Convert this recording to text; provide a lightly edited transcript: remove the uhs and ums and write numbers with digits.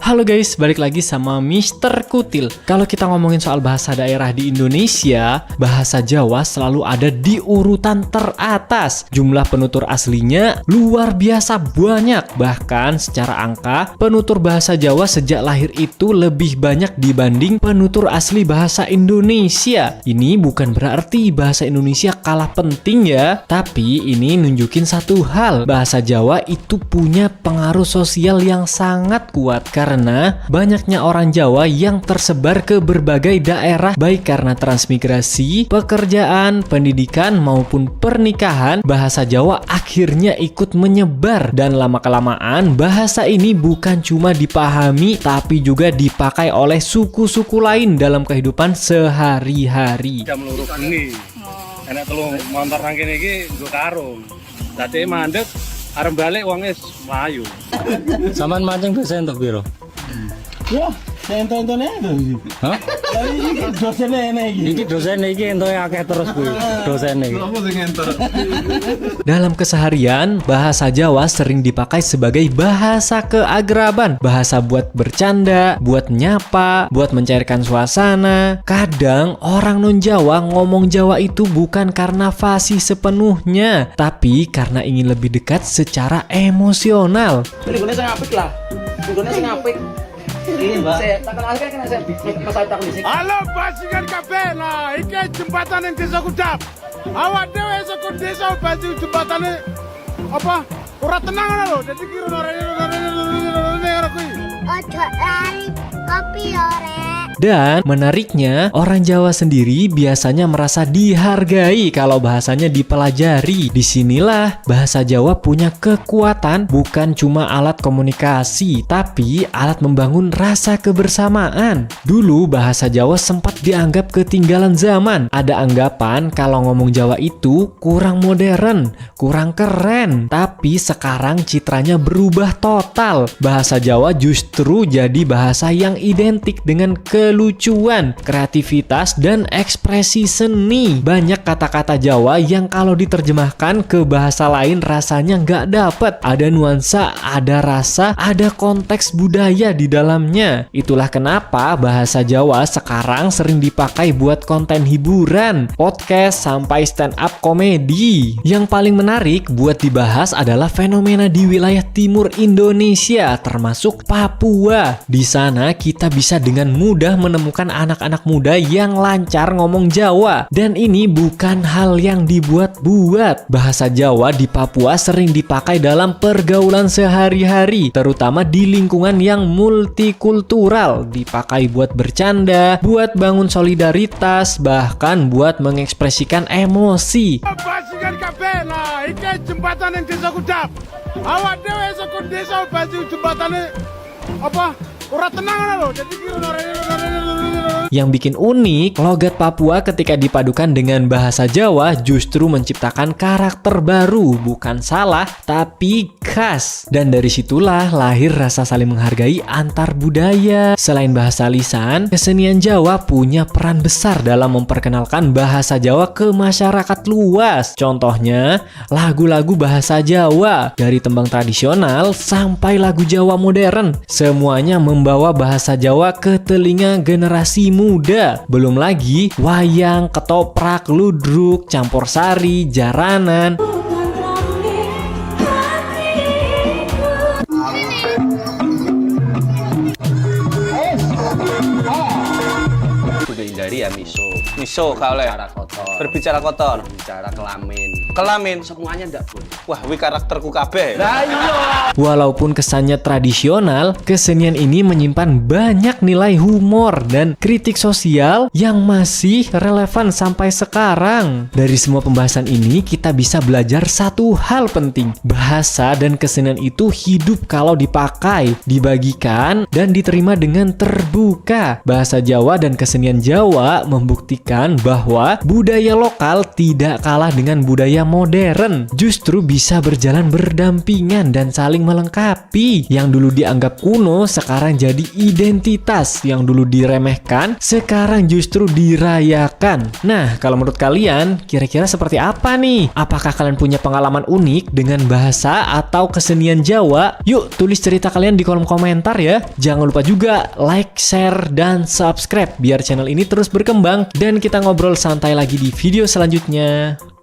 Halo guys, balik lagi sama Mr. Kutil. Kalau kita ngomongin soal bahasa daerah di Indonesia, bahasa Jawa selalu ada di urutan teratas. Jumlah penutur aslinya luar biasa banyak. Bahkan secara angka, penutur bahasa Jawa sejak lahir itu lebih banyak dibanding penutur asli bahasa Indonesia. Ini bukan berarti bahasa Indonesia kalah penting ya, tapi ini nunjukin satu hal. Bahasa Jawa itu punya pengaruh sosial yang sangat kuat karena banyaknya orang Jawa yang tersebar ke berbagai daerah, baik karena transmigrasi, pekerjaan, pendidikan maupun pernikahan. Bahasa Jawa akhirnya ikut menyebar dan lama-kelamaan bahasa ini bukan cuma dipahami tapi juga dipakai oleh suku-suku lain dalam kehidupan sehari-hari. Jam loro bengi. Enak telu montor nang kene iki nggo karung. Dadi mandek arep balik wong wis mlayu. Saman mancing biasa entuk piro? Wah, enten-entene itu. Hah? Iki dosene iki. Iki dosen iki entuk akeh terus kuwi. Dosen iki. Dalam keseharian, bahasa Jawa sering dipakai sebagai bahasa keagraban, bahasa buat bercanda, buat nyapa, buat mencairkan suasana. Kadang orang non-Jawa ngomong Jawa itu bukan karena fasih sepenuhnya, tapi karena ingin lebih dekat secara emosional. Ini saya apik lah. Ini saya apik. Ini Mbak. Saya tak kenal kan saya masalah tak lisik. Halo bajingan kabeh. Nah, iki jembatan ning Desa Kudap. Awak dhewe saka desa baju jembatane apa? Ora tenang ngono lho. Dadi kira ora kuwi. Ojo lali kopi ore. Dan menariknya, orang Jawa sendiri biasanya merasa dihargai kalau bahasanya dipelajari. Disinilah bahasa Jawa punya kekuatan, bukan cuma alat komunikasi, tapi alat membangun rasa kebersamaan. Dulu bahasa Jawa sempat dianggap ketinggalan zaman. Ada anggapan kalau ngomong Jawa itu kurang modern, kurang keren. Tapi sekarang citranya berubah total. Bahasa Jawa justru jadi bahasa yang identik dengan kelucuan, kreativitas, dan ekspresi seni. Banyak kata-kata Jawa yang kalau diterjemahkan ke bahasa lain rasanya nggak dapet. Ada nuansa, ada rasa, ada konteks budaya di dalamnya. Itulah kenapa bahasa Jawa sekarang sering dipakai buat konten hiburan, podcast, sampai stand up komedi. Yang paling menarik buat dibahas adalah fenomena di wilayah timur Indonesia, termasuk Papua. Di sana kita bisa dengan mudah menemukan anak-anak muda yang lancar ngomong Jawa. Dan ini bukan hal yang dibuat-buat. Bahasa Jawa di Papua sering dipakai dalam pergaulan sehari-hari, terutama di lingkungan yang multikultural. Dipakai buat bercanda, buat bangun solidaritas, bahkan buat mengekspresikan emosi. Bajingan kabeh. Nah, iki jembatan ning Desa Kudap. Awak dhewe saka desa baju jembatane apa? Ora tenang ngono lho. Dadi kira Yang bikin unik, logat Papua ketika dipadukan dengan bahasa Jawa justru menciptakan karakter baru, bukan salah, tapi khas. Dan dari situlah lahir rasa saling menghargai antar budaya. Selain bahasa lisan, kesenian Jawa punya peran besar dalam memperkenalkan bahasa Jawa ke masyarakat luas. Contohnya, lagu-lagu bahasa Jawa, dari tembang tradisional sampai lagu Jawa modern, semuanya membawa bahasa Jawa ke telinga generasi muda. Belum lagi wayang, ketoprak, ludruk, campur sari, jaranan. Sudah hindari ya miso kalau berbicara kotor, Bicara kelamin. kelamin Semuanya ndak boleh. wah wi karakterku kabeh. Walaupun kesannya tradisional, kesenian ini menyimpan banyak nilai humor dan kritik sosial yang masih relevan sampai sekarang. Dari semua pembahasan ini, kita bisa belajar satu hal penting. Bahasa dan kesenian itu hidup kalau dipakai, dibagikan, dan diterima dengan terbuka. Bahasa Jawa dan kesenian Jawa membuktikan bahwa budaya lokal tidak kalah dengan budaya modern justru bisa berjalan berdampingan dan saling melengkapi. Yang dulu dianggap kuno sekarang jadi identitas, yang dulu diremehkan sekarang justru dirayakan. Nah, kalau menurut kalian kira-kira seperti apa nih? Apakah kalian punya pengalaman unik dengan bahasa atau kesenian Jawa? Yuk tulis cerita kalian di kolom komentar ya. Jangan lupa juga like, share, dan subscribe biar channel ini terus berkembang dan kita ngobrol santai lagi di video selanjutnya.